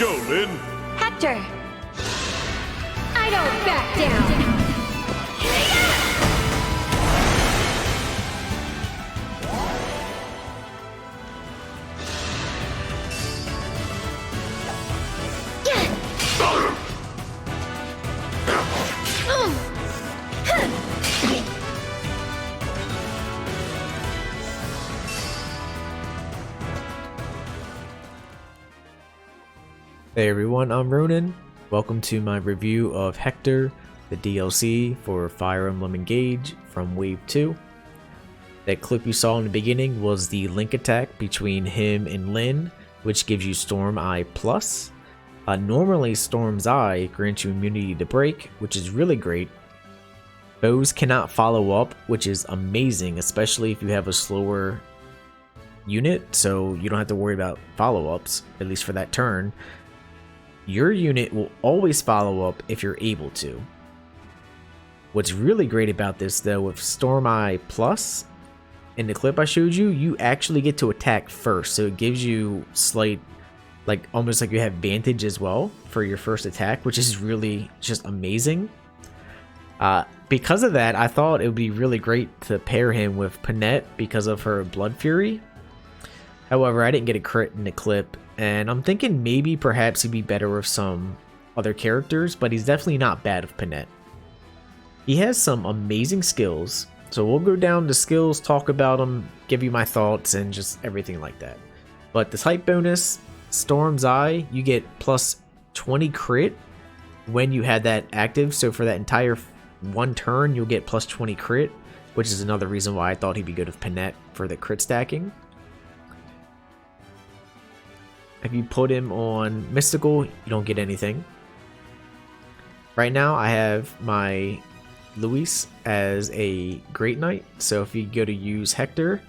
go, Lin. Hector! I don't back down! Hey everyone, I'm Rune. Welcome to my review of Hector, the DLC for Fire Emblem Engage from Wave 2. That clip you saw in the beginning was the link attack between him and Lin, which gives you Storm Eye Plus. Normally Storm's Eye grants you immunity to break, which is really great. Foes cannot follow up, which is amazing, especially if you have a slower unit, so you don't have to worry about follow-ups, at least for that turn. Your unit will always follow up if you're able to. What's really great about this though, with Storm Eye Plus, in the clip I showed you, you actually get to attack first, so it gives you slight, like almost like you have advantage as well for your first attack, which is really just amazing. Because of that, I thought it would be really great to pair him with Panette because of her Blood Fury. However, I didn't get a crit in the clip, and I'm thinking maybe perhaps he'd be better with some other characters, but he's definitely not bad with Panette. He has some amazing skills, so we'll go down to skills, talk about them, give you my thoughts, and just everything like that. But the type bonus, Storm's Eye, you get plus 20 crit when you had that active, so for that entire one turn, you'll get plus 20 crit, which is another reason why I thought he'd be good with Panette for the crit stacking. If you put him on Mystical, you don't get anything. Right now, I have my Luis as a Great Knight. So if you go to use Hector,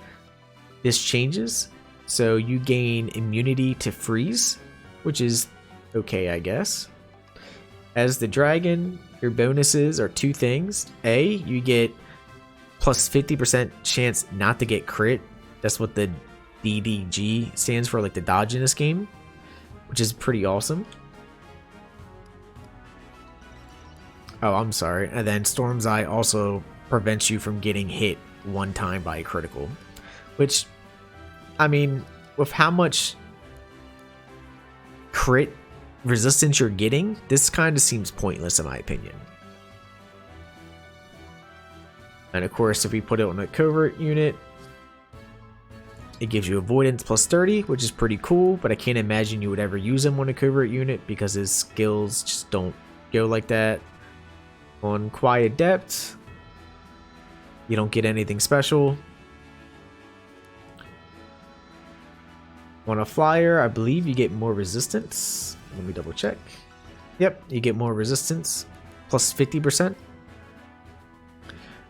this changes. So you gain immunity to freeze, which is okay, I guess. As the Dragon, your bonuses are two things. A, you get plus 50% chance not to get crit. That's what the DDG stands for, like the dodge in this game, which is pretty awesome. Oh, I'm sorry. And then Storm's Eye also prevents you from getting hit one time by a critical, which, I mean, with how much crit resistance you're getting, this kind of seems pointless in my opinion. And of course, if we put it on a covert unit, it gives you avoidance plus 30, which is pretty cool, but I can't imagine you would ever use him on a covert unit because his skills just don't go like that. On Quiet Depth, you don't get anything special. On a Flyer, I believe you get more resistance. Let me double check. Yep, you get more resistance, plus 50%.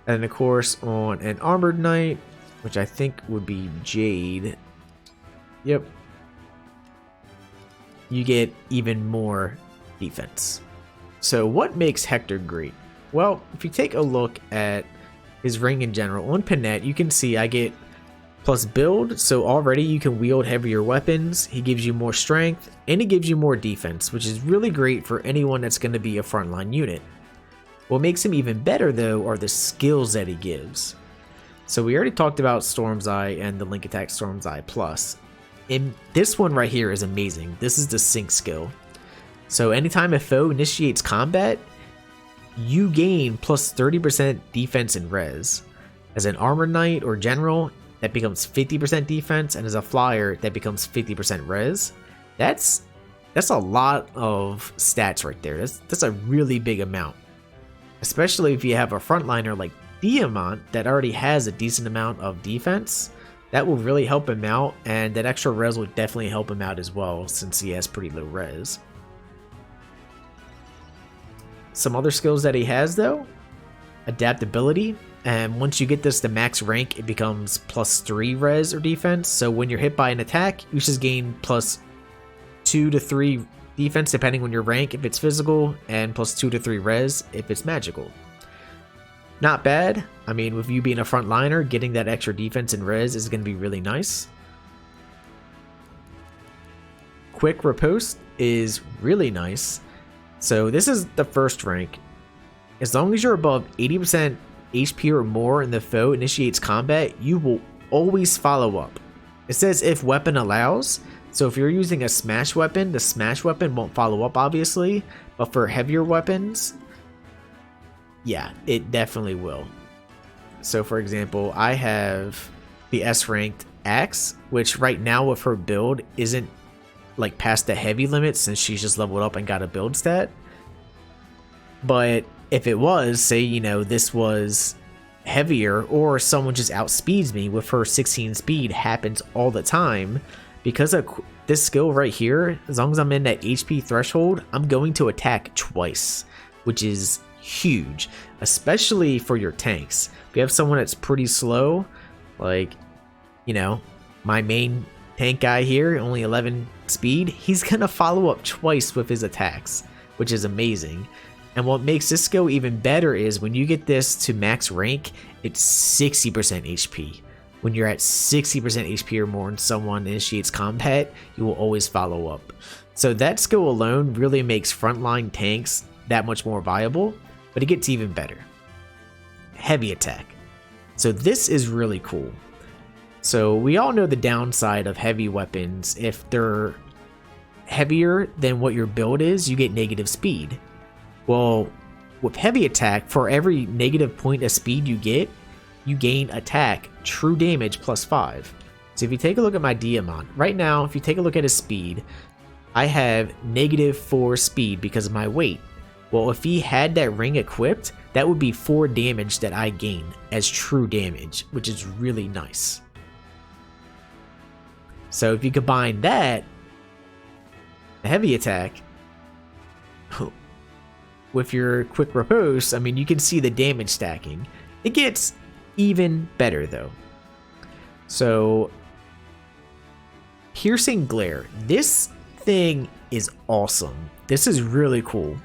And of course, on an Armored Knight, which I think would be Jade. Yep. You get even more defense. So what makes Hector great? Well, if you take a look at his ring in general, on Panette, you can see I get plus build, so already you can wield heavier weapons. He gives you more strength, and he gives you more defense, which is really great for anyone that's going to be a frontline unit. What makes him even better, though, are the skills that he gives. So we already talked about Storm's Eye and the link attack Storm's Eye Plus. And this one right here is amazing. This is the sync skill. So anytime a foe initiates combat, you gain plus 30% defense and res. As an Armored Knight or General, that becomes 50% defense, and as a Flyer, that becomes 50% res. That's a lot of stats right there. That's a really big amount. Especially if you have a frontliner like Diamant that already has a decent amount of defense, that will really help him out, and that extra res will definitely help him out as well since he has pretty low res. Some other skills that he has though, Adaptability, and once you get this to max rank, it becomes plus 3 res or defense, so when you're hit by an attack, you just gain plus 2 to 3 defense depending on your rank if it's physical, and plus 2 to 3 res if it's magical. Not bad. I mean, with you being a frontliner, getting that extra defense and res is going to be really nice. quick riposte is really nice. So this is the first rank. As long as you're above 80% HP or more and the foe initiates combat, you will always follow up. It says if weapon allows, so if you're using a smash weapon, the smash weapon won't follow up obviously, but for heavier weapons, yeah, it definitely will. So for example, I have the S ranked axe, which right now with her build isn't like past the heavy limit since she's just leveled up and got a build stat. But if it was, say, you know, this was heavier or someone just outspeeds me with her 16 speed, happens all the time, because of this skill right here, as long as I'm in that HP threshold, I'm going to attack twice, which is huge, especially for your tanks. If you have someone that's pretty slow, like, you know, my main tank guy here, only 11 speed, he's gonna follow up twice with his attacks, which is amazing. And what makes this skill even better is when you get this to max rank, it's 60% HP. When you're at 60% HP or more and someone initiates combat, you will always follow up. So that skill alone really makes frontline tanks that much more viable, but it gets even better. Heavy attack. So this is really cool. So we all know the downside of heavy weapons. If they're heavier than what your build is, you get negative speed. Well, with heavy attack, for every negative point of speed you get, you gain attack, true damage plus 5. So if you take a look at my Diamond, right now, if you take a look at his speed, I have -4 speed because of my weight. Well, if he had that ring equipped, that would be 4 damage that I gain as true damage, which is really nice. So if you combine that, the heavy attack, with your quick riposte, I mean, you can see the damage stacking. It gets even better though. So, piercing glare. This thing is awesome. This is really cool.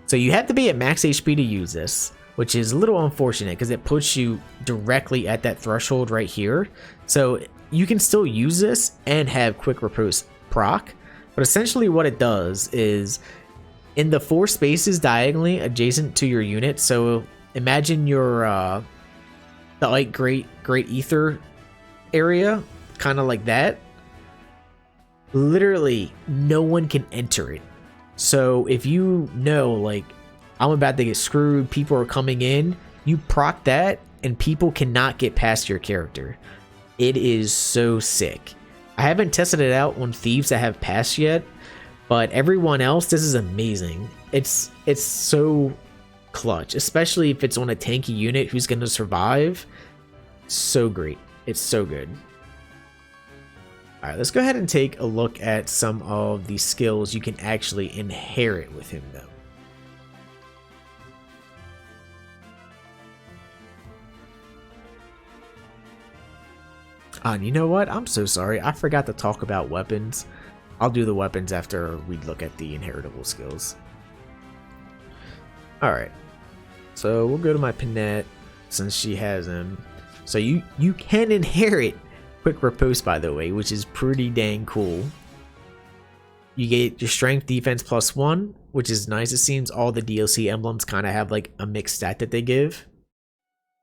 So you have to be at max HP to use this, which is a little unfortunate because it puts you directly at that threshold right here. So you can still use this and have quick riposte proc, but essentially what it does is in the 4 spaces diagonally adjacent to your unit. So imagine your the like great ether area, kind of like that. Literally no one can enter it. So if you know, like, I'm about to get screwed, people are coming in, you proc that and people cannot get past your character. It is so sick. I haven't tested it out on thieves that have passed yet, but everyone else, this is amazing. It's so clutch, especially if it's on a tanky unit who's going to survive. So great. It's so good. Alright, let's go ahead and take a look at some of the skills you can actually inherit with him though. And you know what? I'm so sorry. I forgot to talk about weapons. I'll do the weapons after we look at the inheritable skills. Alright. So we'll go to my Pinette since she has him. So you can inherit quick riposte, by the way, which is pretty dang cool. You get your strength defense +1, which is nice. It seems all the DLC emblems kind of have like a mixed stat that they give.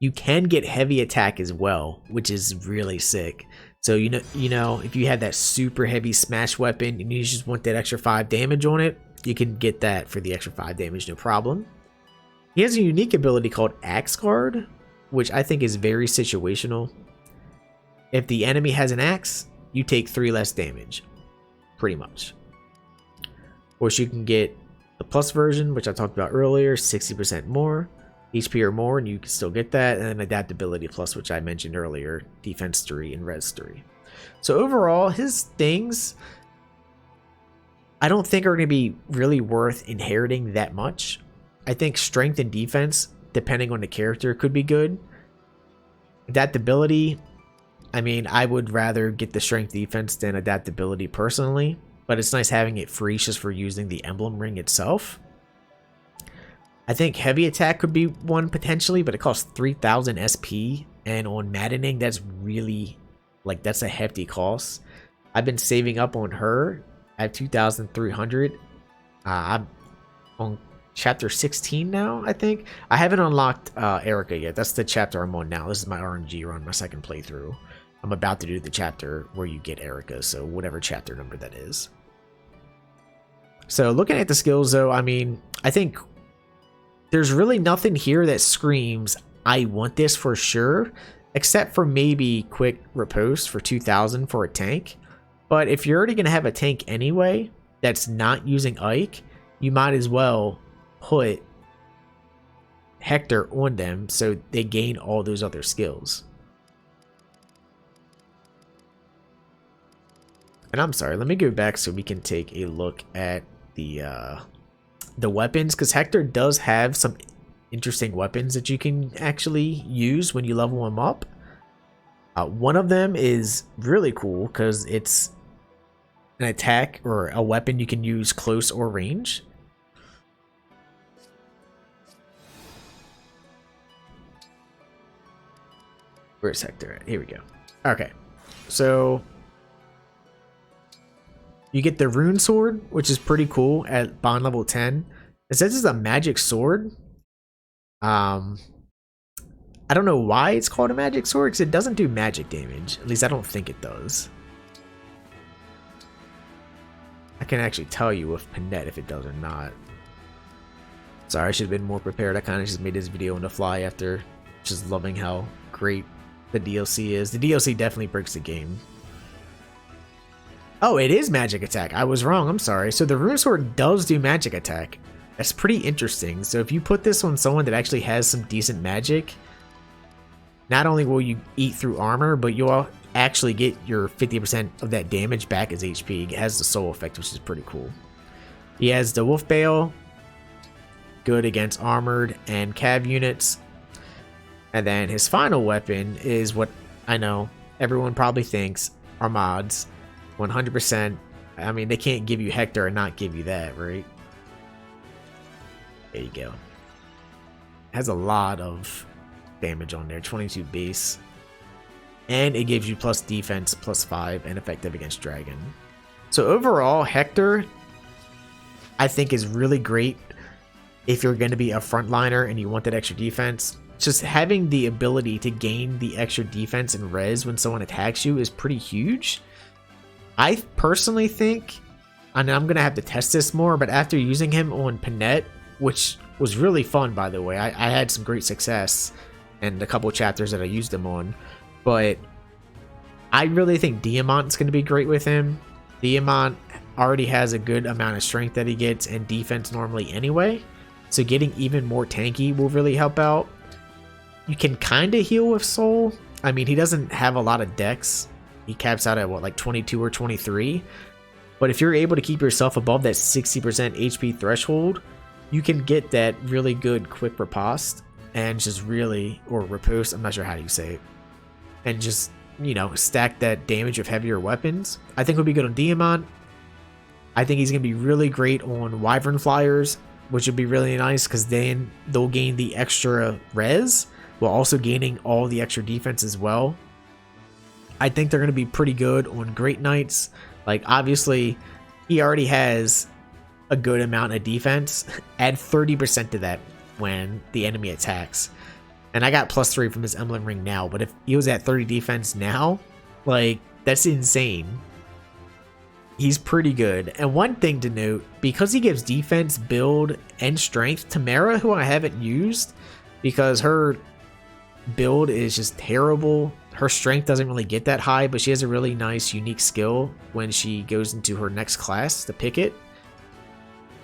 You can get heavy attack as well, which is really sick. So you know, if you have that super heavy smash weapon and you just want that extra 5 damage on it, you can get that for the extra 5 damage, no problem. He has a unique ability called Axe Guard, which I think is very situational. If the enemy has an axe, you take 3 less damage, pretty much. Of course, you can get the plus version, which I talked about earlier, 60% more. HP or more, and you can still get that, and then Adaptability Plus, which I mentioned earlier, Defense 3 and Res 3. So overall, his things, I don't think are going to be really worth inheriting that much. I think Strength and Defense, depending on the character, could be good. Adaptability, I mean, I would rather get the Strength Defense than Adaptability personally, but it's nice having it free just for using the emblem ring itself. I think heavy attack could be one potentially, but it costs 3000 SP, and on maddening, that's really, like, that's a hefty cost. I've been saving up on her I have 2,300. I'm on chapter 16 now, I think. I haven't unlocked Erica yet. That's the chapter I'm on now. This is my RNG run, my second playthrough. I'm about to do the chapter where you get Erica, so whatever chapter number that is. So looking at the skills though, I mean, I think there's really nothing here that screams, I want this for sure, except for maybe quick riposte for 2,000 for a tank. But if you're already going to have a tank anyway that's not using Ike, you might as well put Hector on them so they gain all those other skills. And I'm sorry, let me go back so we can take a look at the weapons, because Hector does have some interesting weapons that you can actually use when you level him up. One of them is really cool because it's an attack or a weapon you can use close or range. Where's Hector at? Here we go. Okay, so you get the Rune Sword, which is pretty cool at bond level 10. It says it's a magic sword. I don't know why it's called a magic sword, because it doesn't do magic damage. At least I don't think it does. I can actually tell you with Panette if it does or not. Sorry, I should have been more prepared. I kind of just made this video on the fly after just loving how great the DLC is. The DLC definitely breaks the game. Oh, it is magic attack. I was wrong. I'm sorry. So the Rune Sword does do magic attack. That's pretty interesting. So if you put this on someone that actually has some decent magic, not only will you eat through armor, but you'll actually get your 50% of that damage back as HP. It has the soul effect, which is pretty cool. He has the Wolf Bale, good against armored and cav units. And then his final weapon is what I know everyone probably thinks are mods. 100%. I mean, they can't give you Hector and not give you that, right? There you go. Has a lot of damage on there. 22 base. And it gives you plus defense, plus 5, and effective against dragon. So overall, Hector, I think, is really great if you're going to be a frontliner and you want that extra defense. Just having the ability to gain the extra defense and res when someone attacks you is pretty huge. I personally think, and I'm going to have to test this more, but after using him on Panette, which was really fun, by the way, I had some great success in a couple chapters that I used him on, but I really think Diamant's going to be great with him. Diamant already has a good amount of strength that he gets and defense normally anyway, so getting even more tanky will really help out. You can kind of heal with Soul. I mean, he doesn't have a lot of dex. He caps out at what, like 22 or 23? But if you're able to keep yourself above that 60% HP threshold, you can get that really good quick riposte and just really, or riposte, I'm not sure how you say it, and just, you know, stack that damage with heavier weapons. I think he'll be good on Diamant. I think he's going to be really great on Wyvern Flyers, which would be really nice because then they'll gain the extra res while also gaining all the extra defense as well. I think they're going to be pretty good on Great Knights. Like, obviously, he already has a good amount of defense. Add 30% to that when the enemy attacks. And I got +3 from his emblem ring now, but if he was at 30 defense now, like, that's insane. He's pretty good. And one thing to note, because he gives defense, build, and strength, Tamara, who I haven't used, because her build is just terrible. Her strength doesn't really get that high, but she has a really nice, unique skill when she goes into her next class to pick it.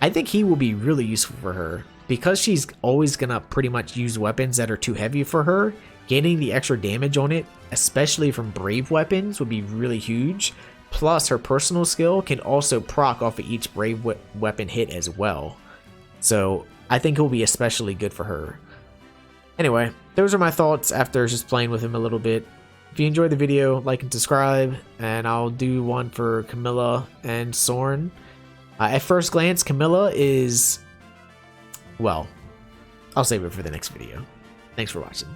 I think he will be really useful for her. Because she's always going to pretty much use weapons that are too heavy for her, getting the extra damage on it, especially from brave weapons, would be really huge. Plus, her personal skill can also proc off of each brave weapon hit as well. So, I think it will be especially good for her. Anyway, those are my thoughts after just playing with him a little bit. If you enjoyed the video, like and subscribe, and I'll do one for Camilla and Soren. At first glance, Camilla is, well, I'll save it for the next video. Thanks for watching.